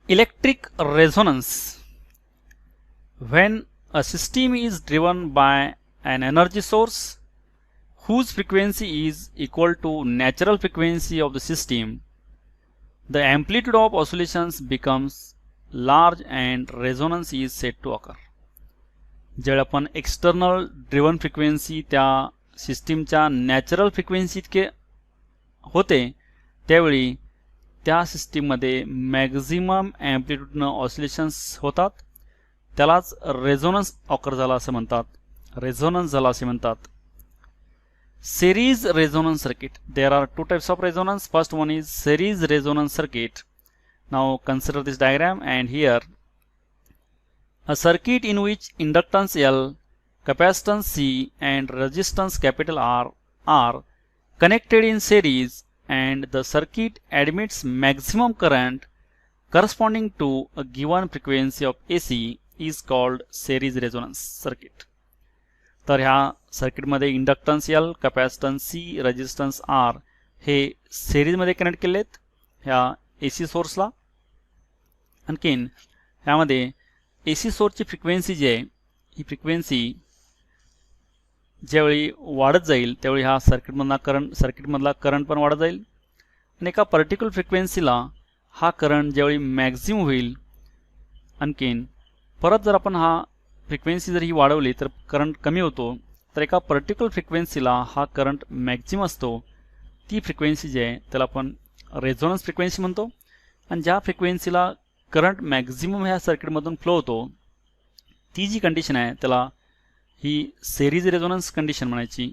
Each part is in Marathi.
Electric resonance. When a system is driven by an energy source whose frequency is equal to natural frequency of the system, the amplitude of oscillations becomes large and resonance is said to occur. ज्यावेळी आपण एक्सटर्नल ड्रिव्हन फ्रिक्वेन्सी त्या सिस्टीमच्या नॅचरल फ्रिक्वेन्सी इतके होते त्यावेळी त्या सिस्टीममध्ये मॅक्झिमम ॲम्प्लिट्यूडनं ऑसिलेशन्स होतात, त्यालाच रेझोनन्स ऑकर झाला असे म्हणतात, रेझोनन्स झाला असे म्हणतात. Series resonance circuit. There are two types of resonance. First one is series resonance circuit. Now consider this diagram, and here a circuit in which inductance L, capacitance C and resistance capital R are connected in series, and the circuit admits maximum current corresponding to a given frequency of AC is called series resonance circuit. तर ह्या सर्किटमध्ये inductance L, capacitance C, resistance R हे सिरीजमध्ये कनेक्ट केले आहेत ह्या AC सोर्सला. आणखीन ह्यामध्ये AC सोर्सची फ्रिक्वेन्सी जी आहे ही फ्रिक्वेन्सी ज्यावेळी वाढत जाईल त्यावेळी ह्या सर्किटमधला करंट पण वाढत जाईल आणि एका पर्टिक्युलर फ्रिक्वेन्सीला हा करंट ज्यावेळी मॅक्झिमम होईल. आणखीन परत जर आपण हा फ्रिक्वेन्सी जर ही वाढवली तर करंट कमी होतो, तर एका पर्टिक्युलर फ्रिक्वेन्सीला हा करंट मॅक्झिमम असतो. ती फ्रिक्वेन्सी जी आहे त्याला आपण रेझोनन्स फ्रिक्वेन्सी म्हणतो. आणि ज्या फ्रिक्वेन्सीला करंट मॅक्झिमम ह्या सर्किटमधून फ्लो होतो ती जी कंडिशन आहे त्याला ही सेरीज रेझोनन्स कंडिशन म्हणायची.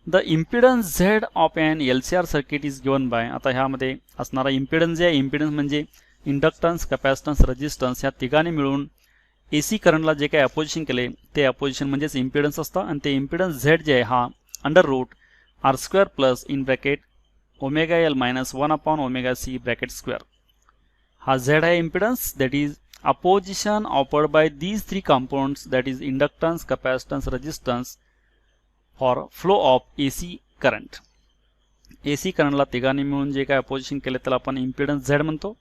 The impedance Z of an LCR circuit is given by. आता ह्यामध्ये असणारा इम्पिडन्स जे आहे, इम्पिडन्स म्हणजे इंडक्टन्स, कॅपॅसिटन्स, रेजिस्टन्स ह्या तिघांनी मिळून AC करंटला जे काही अपोजिशन केले ते अपोजिशन म्हणजेच इम्पिडन्स असतं. आणि ते इम्पिडन्स झेड जे आहे हा under root R² plus in bracket omega L minus 1/ओमेगा C ब्रॅकेट स्क्वेअर. हा झेड आहे impedance, that is opposition offered by these three components, that is inductance, capacitance, resistance for flow of AC current. AC करंटला तिघांनी मिळून जे काय अपोजिशन केले त्याला आपण इम्पिडन्स झेड म्हणतो.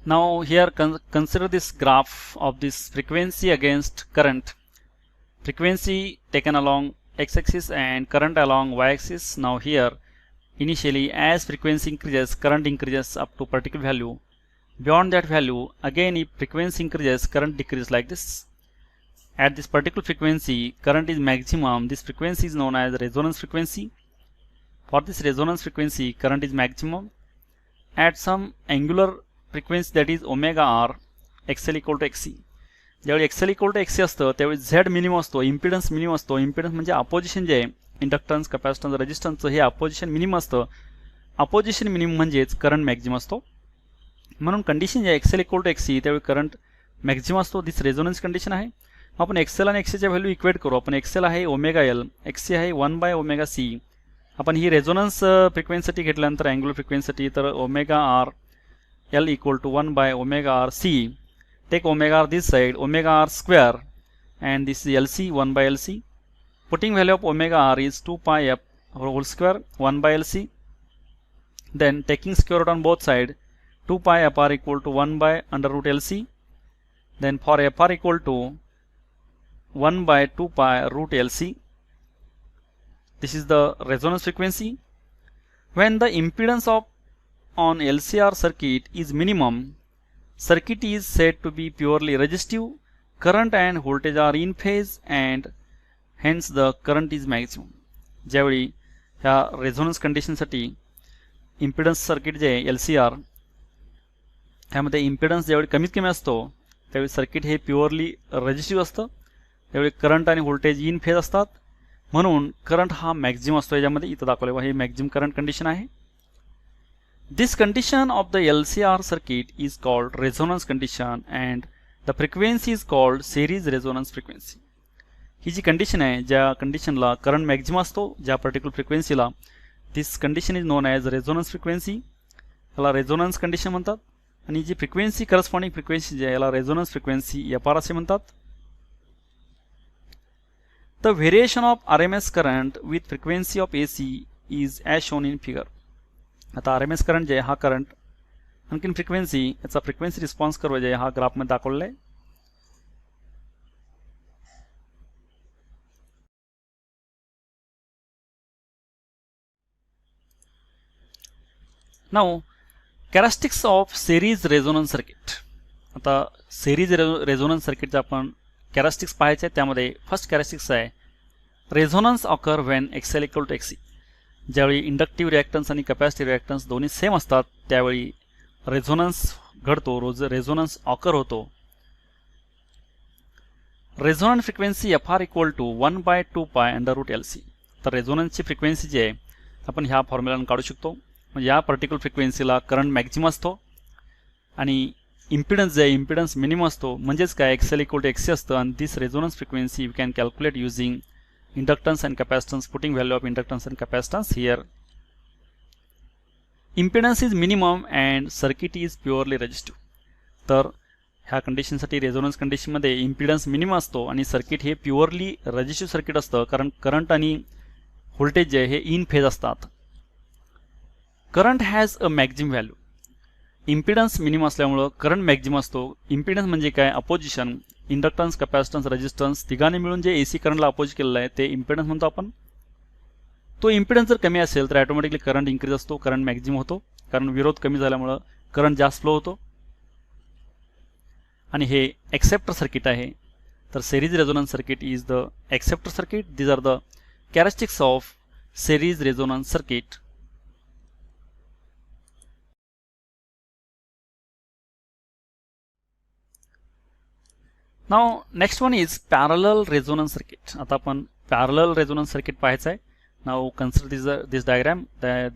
Now here consider this graph of this frequency against current. Frequency taken along x-axis and current along y-axis. Now here initially as frequency increases, current increases up to particular value. Beyond that value again if frequency increases, current decreases like this. At this particular frequency current is maximum. This frequency is known as resonance frequency. For this resonance frequency current is maximum. At some angular frequency that is omega R XL equal to XC. ज्यावेळी XL इक्वल टू XC असतं त्यावेळी झेड मिनिमम असतो, इम्पिडन्स मिनिमम असतो. इम्पिडन्स म्हणजे अपोजिशन जे आहे इंडक्टन्स, कॅपॅसिटन्स, रेजिस्टन्सचं हे अपोजिशन मिनिमम असतं. अपोजिशन मिनिमम म्हणजेच करंट मॅक्झिमम असतो. म्हणून कंडिशन जे आहे XL इक्वल टू XC त्यावेळी करंट मॅक्झिमम असतो. दिस रेझोनन्स कंडिशन आहे. आपण XL आणि XCच्या व्हॅल्यू इक्वेट करू. आपण XL आहे ओमेगा L, XC आहे 1/ओमेगा C. आपण ही रेझोनन्स फ्रिक्वेन्सीसाठी घेतल्यानंतर अँग्युलर फ्रिक्वेन्सीसाठी तर omega R L equal to 1/omega R C. Take omega R this side, omega R square, and this is LC 1/LC. Putting value of omega R is 2 pi f whole square 1/LC. Then taking square root on both sides, 2 pi f R equal to 1/under root LC. Then for f R equal to 1/2 pi root LC. This is the resonance frequency. When the impedance of on LCR circuit is minimum, circuit is said to be purely resistive. Current and voltage are in phase and hence the current is maximum. ज्यावेळी ह्या रेझोनन्स कंडिशनसाठी इम्पिडन्स सर्किट जे आहे LCR ह्यामध्ये इम्पिडन्स ज्यावेळी कमीत कमी असतो त्यावेळी सर्किट हे प्युअरली रेजिस्टिव्ह असतं. त्यावेळी करंट आणि व्होल्टेज इन फेज असतात म्हणून करंट हा मॅक्झिमम असतो. याच्यामध्ये इथं दाखवले हे मॅक्झिमम करंट कंडिशन आहे. This condition of the LCR circuit is called resonance condition and the frequency is called series resonance frequency. ही जी कंडिशन आहे ज्या कंडिशनला करंट मॅक्झिमम असतो ज्या पर्टिक्युलर फ्रिक्वेन्सीला, this condition is known as resonance frequency. याला रेझोनन्स कंडिशन म्हणतात. आणि जी फ्रिक्वेन्सी करस्पॉन्डिंग फ्रिक्वेन्सी जी आहे याला रेझोनन्स फ्रिक्वेन्सी FR असे म्हणतात. The variation of RMS current with frequency of AC is as shown in figure. आता RMS करंट जे हा करंट आणखीन फ्रिक्वेन्सी याचा फ्रिक्वेन्सी रिस्पॉन्स कर्व जे हा ग्राफ मध्ये दाखवलेला आहे. Now characteristics of series resonance circuit. आता series resonance circuit आपण characteristics पाहायचे आहेत. त्यामध्ये फर्स्ट characteristics आहे resonance occur when XL equal to XC. ज्यावेळी इंडक्टिव्ह रिॲक्टन्स आणि कॅपॅसिटिव्ह रिॲक्टन्स दोन्ही सेम असतात त्यावेळी रेझोनन्स घडतो, रेझोनन्स ऑकर होतो. Resonance frequency FR equal to 1/2π√LC. तर रेझोनन्सची फ्रिक्वेन्सी जी आहे आपण ह्या फॉर्म्युलाने काढू शकतो. म्हणजे या पर्टिक्युलर फ्रिक्वेन्सीला करंट मॅक्झिमम असतो आणि इम्पिडन्स जे आहे इम्पिडन्स मिनिमम असतो. म्हणजेच काय XL इक्वल टू XC असतं. आणि this resonance frequency you can calculate using inductance and capacitance, putting value of inductance and capacitance here. Impedance is minimum and circuit is purely resistive. तर ह्या कंडिशनसाठी रेझोनन्स कंडिशनमध्ये इम्पिडन्स मिनिमम असतो आणि सर्किट हे प्युअरली रेजिस्टिव्ह सर्किट असतं कारण करंट आणि व्होल्टेज जे हे इन फेज असतात. Current has a maximum value. Impedance minimum असल्यामुळं करंट मॅक्झिमम असतो. इम्पिडन्स म्हणजे काय अपोजिशन, इंडक्टन्स, कॅपॅसिटन्स, रेजिस्टन्स तिघांनी मिळून जे AC करंटला अपोज केलेलं आहे ते इम्पिडन्स म्हणतो आपण. तो इम्पिडन्स जर कमी असेल तर ऑटोमॅटिकली करंट इन्क्रीज असतो, करंट मॅक्झिमम होतो कारण विरोध कमी झाल्यामुळं करंट जास्त फ्लो होतो. आणि हे एक्सेप्टर सर्किट आहे. तर series resonance circuit is the acceptor circuit. These are the characteristics of series resonance circuit. Now next one is parallel resonance circuit. आता आपण parallel resonance circuit पाहायचं आहे. Now consider this diagram.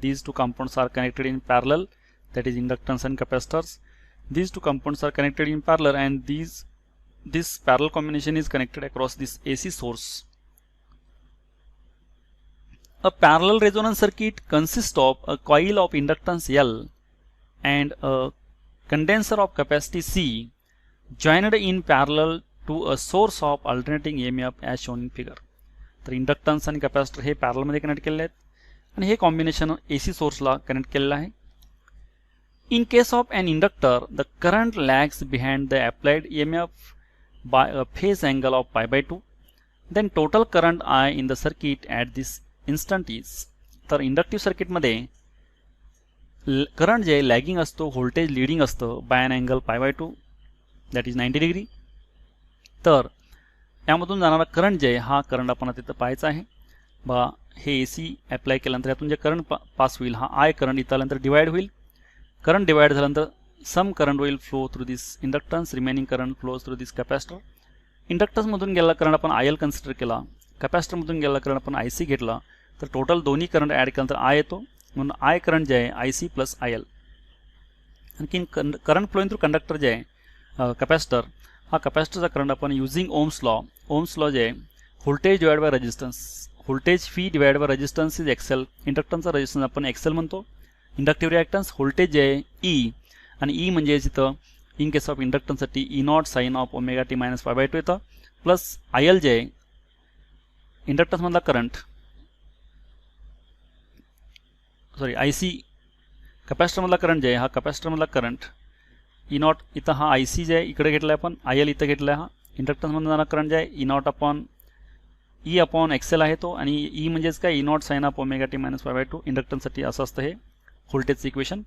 These two components are connected in parallel, that is inductance and capacitors. These two components are connected in parallel and this parallel combination is connected across this AC source. A parallel resonance circuit consists of a coil of inductance L and a condenser of capacity C joined in parallel to a source of alternating EMF as shown in figure. तर इंडक्टन्स आणि कॅपॅसिटर हे पॅरलमध्ये कनेक्ट केलेले आहेत आणि हे कॉम्बिनेशन AC सोर्सला कनेक्ट केलेलं आहे. In case of an inductor the current lags behind the applied EMF by a phase angle of π/2. Then total current I in the circuit at this instant is. तर इंडक्टिव्ह सर्किटमध्ये करंट जे लॅगिंग असतो, व्होल्टेज लिडिंग असतं by an angle π/2 that is 90 degree. तर यामधून जाणारा करंट जे आहे हा करंट आपण तिथं पाहायचा आहे. बा हे AC अप्लाय केल्यानंतर यातून जे करंट पास होईल हा I करंट इथं आल्यानंतर डिवाइड होईल. करंट डिवाइड झाल्यानंतर some current will flow through this inductance, remaining current flows through this capacitor. इंडक्टन्समधून गेलेला करंट आपण IL कन्सिडर केला, कॅपॅसिटरमधून गेलेला करंट आपण IC घेतला. तर टोटल दोन्ही करंट ॲड केल्यानंतर I येतो म्हणून I करंट जे आहे IC प्लस IL. आणखीन करंट फ्लोइंग थ्रू कंडक्टर जे आहे कॅपॅसिटर, हा कॅपॅसिटरचा करंट आपण युझिंग ओम्स लॉ जे आहे voltage divide by resistance, voltage phi divide by resistance is XL. इंडक्टन्सचा रेजिस्टन्स आपण XL म्हणतो. इंडक्टिव्ह रिॲक्टन्स व्होल्टेज जे आहे E आणि E म्हणजे इथं इन केस ऑफ इंडक्टन्ससाठी E0 sine of ω t minus π/2 येतं प्लस IL जे आहे इंडक्टन्समधला करंट IC कॅपॅसिटरमधला करंट जे आहे हा कॅपॅसिटरमधला करंट E0 इथं हा IC जे आहे इकडे घेतला आहे आपण, IL इथं घेतला आहे. हा इंडक्टन्समधून जाणारा करंट जे आहे E0 upon E upon XL आहे तो आणि E म्हणजेच काय E0 sine of ω t minus π/2. इंडक्टन्ससाठी असं असतं हे व्होल्टेजचं इक्वेशन.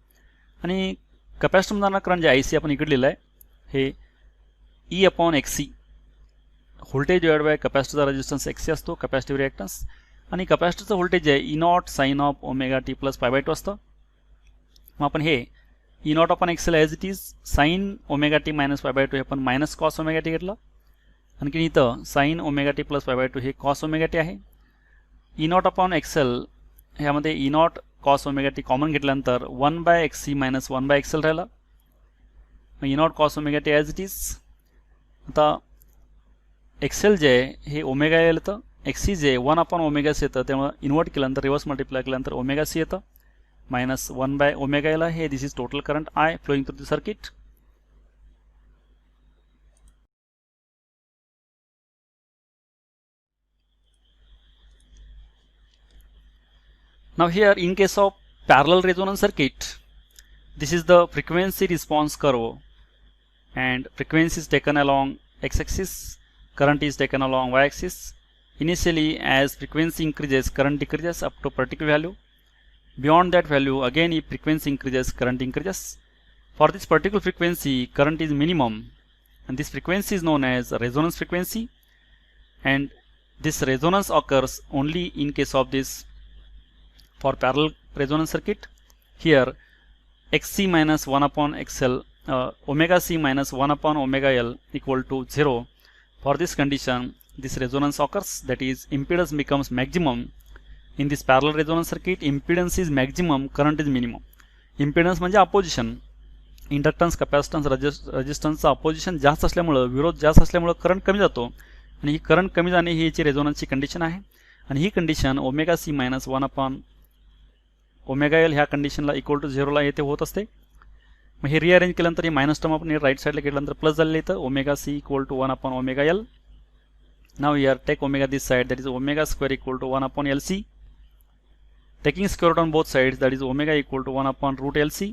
आणि कॅपॅसिटरमधून जाणारा करंट जे IC आपण इकडे लिहिलं आहे हे E upon XC, voltage divide by कॅपॅसिटरचा रेजिस्टन्स XC असतो, कॅपॅसिटिव्ह रिॲक्टन्स. आणि कॅपॅसिटरचं व्होल्टेज जे आहे E0 sine of ω t plus π/2 असतं. मग आपण हे E0 upon XL as it is sine ω t minus π/2 हे आपण मायनस कॉस ω t घेतलं. आणखी इथं साइन ω t प्लस π/2 हे कॉस ω t आहे. E0 अपॉन XL ह्यामध्ये E0 कॉस ω t कॉमन घेतल्यानंतर 1/XC मायनस 1/XL राहिलं. मग E0 cos ω t as it is. आता XL जे आहे हे ओमेगा येतं, XC जे 1 अपॉन ओमेगा सी येतं त्यामुळे इन्व्हर्ट केल्यानंतर रिव्हर्स मल्टिप्लाय केल्यानंतर ओमेगा सी येतं मायनस 1/ओमेगा एल आहे. This is total current I flowing through the circuit. Now here in case of parallel resonance circuit, this is the frequency response curve, and frequency is taken along x-axis, current is taken along y-axis. Initially, as frequency increases, current decreases up to a particular value. Beyond that value, again if frequency increases, current increases. For this particular frequency, current is minimum, and this frequency is known as resonance frequency, and this resonance occurs only in case of this for parallel resonance circuit. Here xc minus 1 upon xl, omega c minus 1 upon omega l equal to 0. For this condition, this resonance occurs, that is impedance becomes maximum. In this parallel resonance circuit, impedance is maximum, current is minimum. Impedance म्हणजे opposition. इंडक्टन्स, कॅपॅसिटन्स, रेजिस्टन्सचा अपोजिशन जास्त असल्यामुळं, विरोध जास्त असल्यामुळं करंट कमी जातो, आणि ही करंट कमी जाणे ही याची रेझोनन्सची कंडिशन आहे. आणि ही condition omega C minus 1 upon omega L ह्या कंडिशनला इक्वल टू 0ला येथे होत असते. मग हे रिअरेंज केल्यानंतर ही मायनस टर्म आपण राईट साईडला केल्यानंतर प्लस झालेलं इथं omega C equal to 1 upon omega L. Now here take omega this side, that is omega square equal to 1 upon L C. Taking square root on both sides, that is omega equal to 1 upon root LC.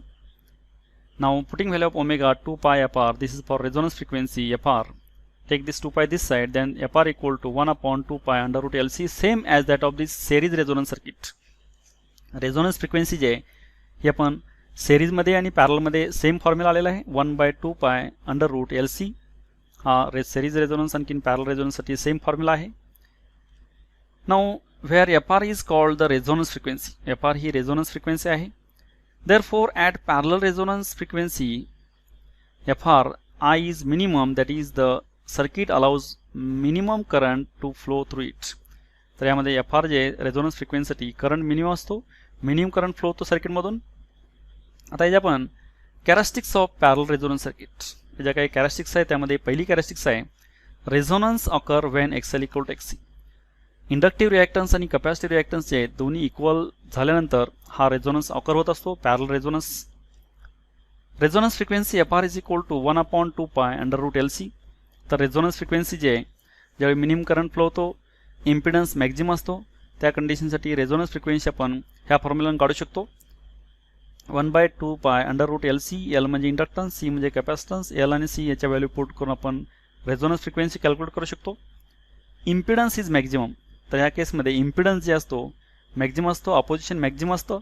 Now putting value of omega 2 pi fr, this is for resonance frequency fr. Take this 2 pi this side, then fr equal to 1 upon 2 pi under root LC, same as that of this series resonance circuit. Resonance frequency जे हे आपण series मध्ये आणि parallel मध्ये सेम फॉर्म्युला आलेला आहे, 1/2 pi under root LC. हा series resonance आणि parallel resonance साठी सेम फॉर्म्युला आहे. Now where fr is called the resonance frequency, fr he resonance frequency आहे. Therefore at parallel resonance frequency fr I is minimum, that is the circuit allows minimum current to flow through it. तर यामध्ये fr जे resonance frequency साठी करंट मिनिमम असतो, मिनिमम करंट फ्लो होतो सर्किट मधून. आता याच्या आपण characteristics of parallel resonance circuit, ज्या काही कॅरेक्टरिस्टिक्स आहे त्यामध्ये पहिली कॅरेक्टरिस्टिक्स आहे resonance occur when XL equal to XC. Inductive reactance आणि कॅपॅसिटिव्ह रिॲक्टन्स जे दोन्ही इक्वल झाल्यानंतर हा रेझोनन्स ऑकर होत असतो, parallel resonance. Resonance frequency fr is equal to 1 upon 2 pi under root LC. तर रेझोनन्स फ्रिक्वेन्सी जे ज्यावेळी मिनिमम करंट फ्लो होतो, इम्पिडन्स मॅक्झिमम असतो, त्या कंडिशनसाठी रेझोनन्स फ्रिक्वेन्सी आपण ह्या फॉर्म्युलाने काढू शकतो, 1/2 pi under root LC. L म्हणजे इंडक्टन्स, सी म्हणजे कॅपॅसिटन्स, एल आणि सी याच्या व्हॅल्यू पुट करून आपण रेझोनन्स फ्रिक्वेन्सी कॅल्क्युलेट करू शकतो. इम्पिडन्स इज मॅक्झिमम, तर ह्या केसमध्ये इम्पिडन्स जे असतो मॅक्झिमम असतो, अपोजिशन मॅक्झिमम असतं,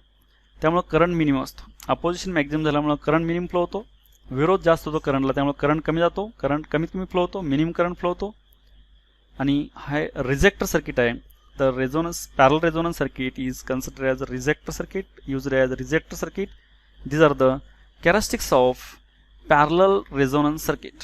त्यामुळे करंट मिनिमम असतो. अपोजिशन मॅक्झिमम झाल्यामुळे करंट मिनिमम फ्लो होतो, विरोध जास्त होतो करंटला, त्यामुळे करंट कमी जातो, करंट कमीत कमी फ्लो होतो, मिनिमम करंट फ्लो होतो. आणि हा रिजेक्टर सर्किट आहे, तर resonance parallel resonance circuit is considered as a rejecter circuit, used as a rejecter circuit. These are the characteristics of parallel resonance circuit.